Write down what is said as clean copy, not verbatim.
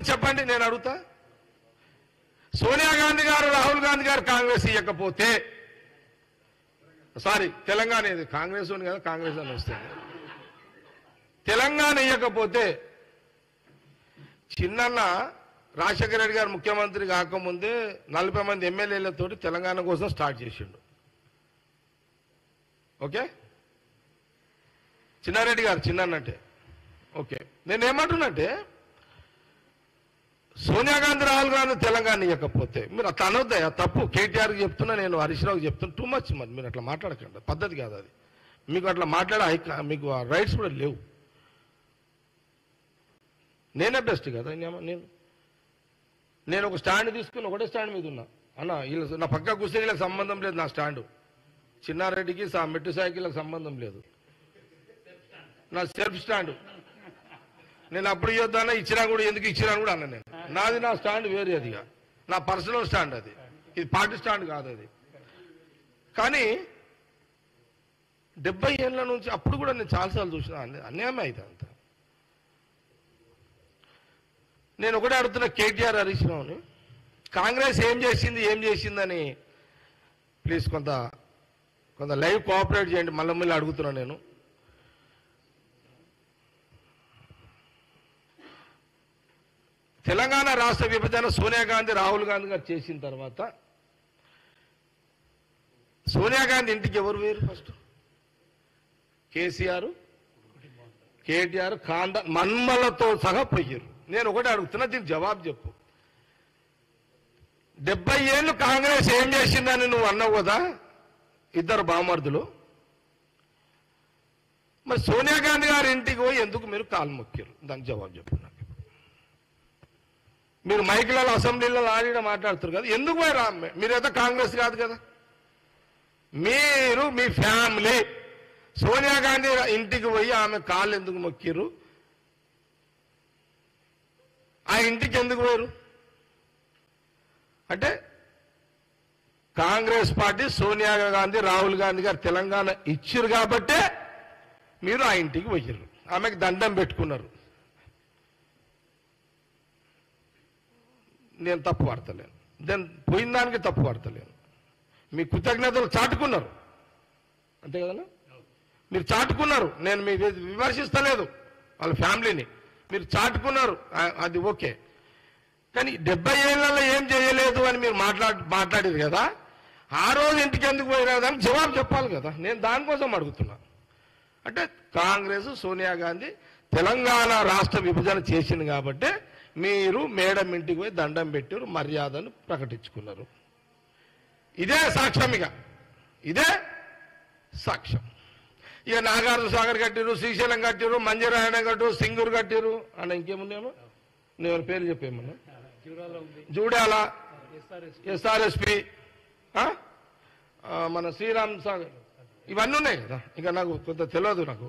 చెప్పండి, నేను అడుగుతా. సోనియా గాంధీ గారు రాహుల్ గాంధీ గారు కాంగ్రెస్ ఇవ్వకపోతే, సారీ తెలంగాణ ఇది కాంగ్రెస్ ఉంది కదా, కాంగ్రెస్ అని వస్తుంది. తెలంగాణ ఇవ్వకపోతే చిన్నన్న రాజశేఖర రెడ్డి గారు ముఖ్యమంత్రి కాకముందే 40 మంది ఎమ్మెల్యేలతోటి తెలంగాణ కోసం స్టార్ట్ చేసిండు. ఓకే, చిన్నారెడ్డి గారు చిన్నన్నంటే ఓకే. నేనేమంటున్నంటే సోనియా గాంధీ రాహుల్ గాంధీ తెలంగాణ ఇవ్వకపోతే మీరు అట్లా అనొద్దా, తప్పు. కేటీఆర్కి చెప్తున్నా, నేను హరీష్ రావుకి చెప్తున్నా. టూ మచ్ మరి మీరు అట్లా మాట్లాడకండి, పద్ధతి కాదు అది. మీకు అట్లా మాట్లాడే మీకు ఆ రైట్స్ కూడా లేవు. నేనే బెస్ట్ కదా. నేను ఒక స్టాండ్ తీసుకుని ఒకటే స్టాండ్ మీద ఉన్నా. అన్న వీళ్ళు నా పక్క కూర్చొని వీళ్ళకి సంబంధం లేదు. నా స్టాండు చిన్నారెడ్డికి మెట్టు సైకిళ్ళకి సంబంధం లేదు. నా సెల్ఫ్ స్టాండు. నేను అప్పుడు ఇవ్వద్దన్నా, ఇచ్చినా కూడా ఎందుకు ఇచ్చినా కూడా అన్న. నేను నాది నా స్టాండ్ వేరే, అదిగా నా పర్సనల్ స్టాండ్. అది ఇది పార్టీ స్టాండ్ కాదు అది. కానీ 70 ఏళ్ళ నుంచి అప్పుడు కూడా నేను చాలాసార్లు చూసిన అన్యాయం అయితే అంత. నేను ఒకటే అడుగుతున్నా కేటీఆర్ హరీష్ రావుని, కాంగ్రెస్ ఏం చేసిందని ప్లీజ్ కొంత లైవ్ కోఆపరేట్ చేయండి. మళ్ళీ అడుగుతున్నా నేను. తెలంగాణ రాష్ట్ర విభజన సోనియా గాంధీ రాహుల్ గాంధీ గారు చేసిన తర్వాత సోనియా గాంధీ ఇంటికి ఎవరు వేరు? ఫస్ట్ కేసీఆర్, కేటీఆర్, మన్మలతో సహా పోయారు. నేను ఒకటి అడుగుతున్నా, దీనికి జవాబు చెప్పు. 70 ఏళ్ళు కాంగ్రెస్ ఏం చేసిందని నువ్వు అన్నావు కదా, ఇద్దరు బామర్దులు. మరి సోనియా గాంధీ గారి ఇంటికి పోయి ఎందుకు మీరు కాలు మొక్కారు? దానికి జవాబు చెప్పు నాకు. మీరు మైకులలో అసెంబ్లీలో ఆడిన మాట్లాడుతారు కదా, ఎందుకు పోయి మీరైతే కాంగ్రెస్ కాదు కదా. మీరు మీ ఫ్యామిలీ సోనియా గాంధీ ఇంటికి పోయి ఆమె కాళ్ళు ఎందుకు మొక్కిరు? ఆ ఇంటికి ఎందుకు పోయారు? అంటే కాంగ్రెస్ పార్టీ సోనియా గాంధీ రాహుల్ గాంధీ గారు తెలంగాణ ఇచ్చారు కాబట్టే మీరు ఆ ఇంటికి పోయారు, ఆమెకు దండం పెట్టుకున్నారు. నేను తప్పు పడతలేను, పోయిన దానికి తప్పు పడతలేను. మీ కృతజ్ఞతలు చాటుకున్నారు, అంతే కదా. మీరు చాటుకున్నారు, నేను మీ విమర్శిస్తలేదు. వాళ్ళ ఫ్యామిలీని మీరు చాటుకున్నారు, అది ఓకే. కానీ 70 ఏళ్ళలో ఏం చేయలేదు అని మీరు మాట్లాడారు కదా, ఆ రోజు ఇంటికి ఎందుకు పోయినా దానికి జవాబు చెప్పాలి కదా. నేను దానికోసం అడుగుతున్నా. అంటే కాంగ్రెస్ సోనియా గాంధీ తెలంగాణ రాష్ట్ర విభజన చేసింది కాబట్టి మీరు మేడం ఇంటికి పోయి దండం పెట్టారు, మర్యాదను ప్రకటించుకున్నారు. ఇదే సాక్ష్యం, ఇదే సాక్ష్యం. ఇక నాగార్జున సాగర్ కట్టిరు, శ్రీశైలం కట్టిరు, మంజరాయణ కట్టు, సింగూరు కట్టిరు అన్న. ఇంకేముందేమో నేను పేరు చెప్పేమన్నా, జూడాల, ఎస్ఆర్ఎస్పి, మన శ్రీరామ్ సాగర్, ఇవన్నీ ఉన్నాయి కదా. ఇంకా నాకు కొంత తెలియదు నాకు.